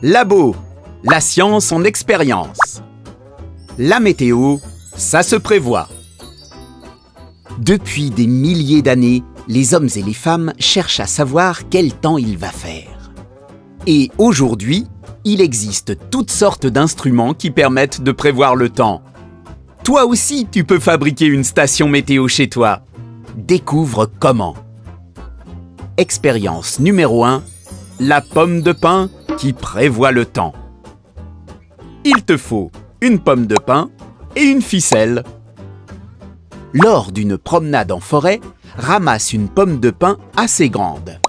Labo, la science en expérience. La météo, ça se prévoit. Depuis des milliers d'années, les hommes et les femmes cherchent à savoir quel temps il va faire. Et aujourd'hui, il existe toutes sortes d'instruments qui permettent de prévoir le temps. Toi aussi, tu peux fabriquer une station météo chez toi. Découvre comment. Expérience numéro 1, la pomme de pin qui prévoit le temps. Il te faut une pomme de pin et une ficelle. Lors d'une promenade en forêt, ramasse une pomme de pin assez grande.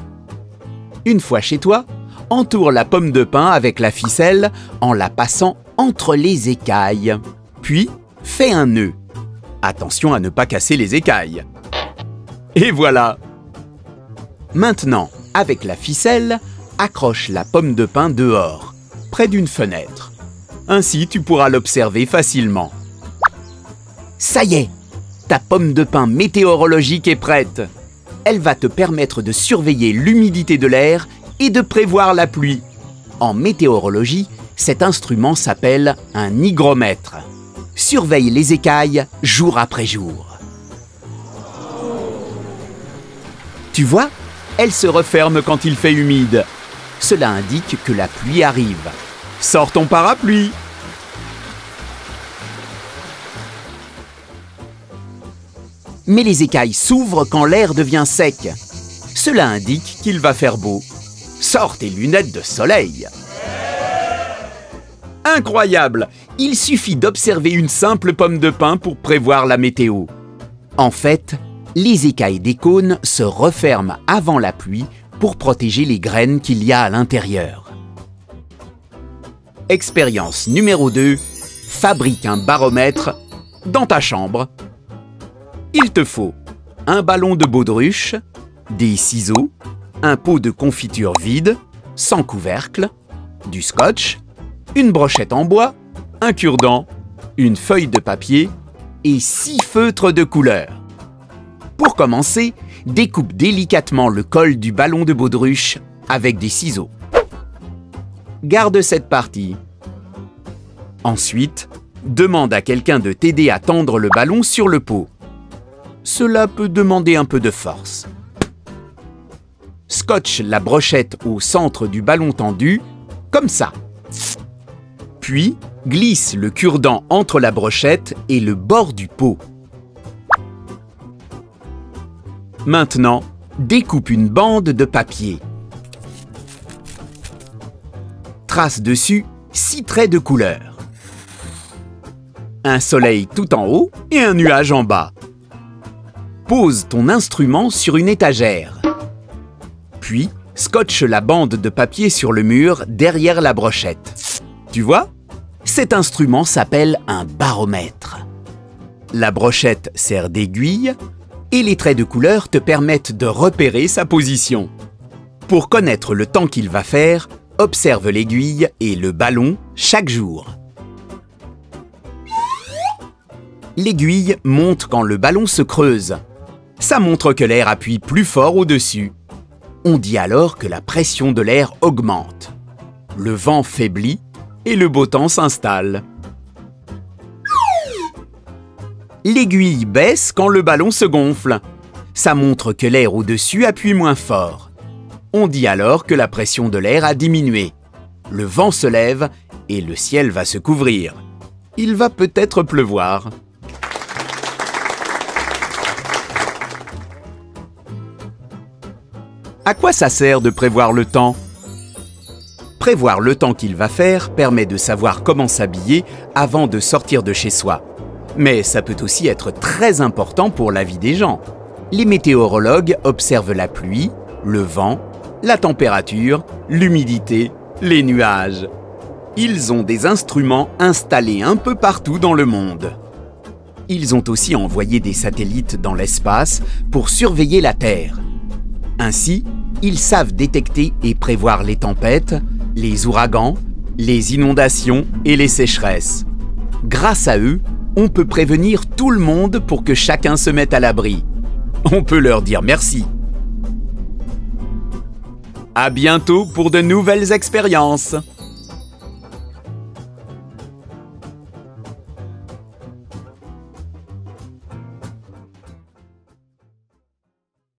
Une fois chez toi, entoure la pomme de pin avec la ficelle en la passant entre les écailles. Puis, fais un nœud. Attention à ne pas casser les écailles. Et voilà! Maintenant, avec la ficelle, accroche la pomme de pin dehors, près d'une fenêtre. Ainsi, tu pourras l'observer facilement. Ça y est! Ta pomme de pin météorologique est prête. Elle va te permettre de surveiller l'humidité de l'air et de prévoir la pluie. En météorologie, cet instrument s'appelle un hygromètre. Surveille les écailles jour après jour. Tu vois, elle se referme quand il fait humide. Cela indique que la pluie arrive. Sors ton parapluie! Mais les écailles s'ouvrent quand l'air devient sec. Cela indique qu'il va faire beau. Sors tes lunettes de soleil! Incroyable! Il suffit d'observer une simple pomme de pin pour prévoir la météo. En fait, les écailles des cônes se referment avant la pluie pour protéger les graines qu'il y a à l'intérieur. Expérience numéro 2. Fabrique un baromètre dans ta chambre. Il te faut un ballon de baudruche, des ciseaux, un pot de confiture vide, sans couvercle, du scotch, une brochette en bois, un cure-dent, une feuille de papier et 6 feutres de couleur. Pour commencer, découpe délicatement le col du ballon de baudruche avec des ciseaux. Garde cette partie. Ensuite, demande à quelqu'un de t'aider à tendre le ballon sur le pot. Cela peut demander un peu de force. Scotche la brochette au centre du ballon tendu, comme ça. Puis, glisse le cure-dent entre la brochette et le bord du pot. Maintenant, découpe une bande de papier. Trace dessus 6 traits de couleur. Un soleil tout en haut et un nuage en bas. Pose ton instrument sur une étagère. Puis, scotche la bande de papier sur le mur derrière la brochette. Tu vois? Cet instrument s'appelle un baromètre. La brochette sert d'aiguille et les traits de couleur te permettent de repérer sa position. Pour connaître le temps qu'il va faire, observe l'aiguille et le ballon chaque jour. L'aiguille monte quand le ballon se creuse. Ça montre que l'air appuie plus fort au-dessus. On dit alors que la pression de l'air augmente. Le vent faiblit et le beau temps s'installe. L'aiguille baisse quand le ballon se gonfle. Ça montre que l'air au-dessus appuie moins fort. On dit alors que la pression de l'air a diminué. Le vent se lève et le ciel va se couvrir. Il va peut-être pleuvoir. À quoi ça sert de prévoir le temps? Prévoir le temps qu'il va faire permet de savoir comment s'habiller avant de sortir de chez soi. Mais ça peut aussi être très important pour la vie des gens. Les météorologues observent la pluie, le vent, la température, l'humidité, les nuages. Ils ont des instruments installés un peu partout dans le monde. Ils ont aussi envoyé des satellites dans l'espace pour surveiller la Terre. Ainsi, ils savent détecter et prévoir les tempêtes, les ouragans, les inondations et les sécheresses. Grâce à eux, on peut prévenir tout le monde pour que chacun se mette à l'abri. On peut leur dire merci. À bientôt pour de nouvelles expériences.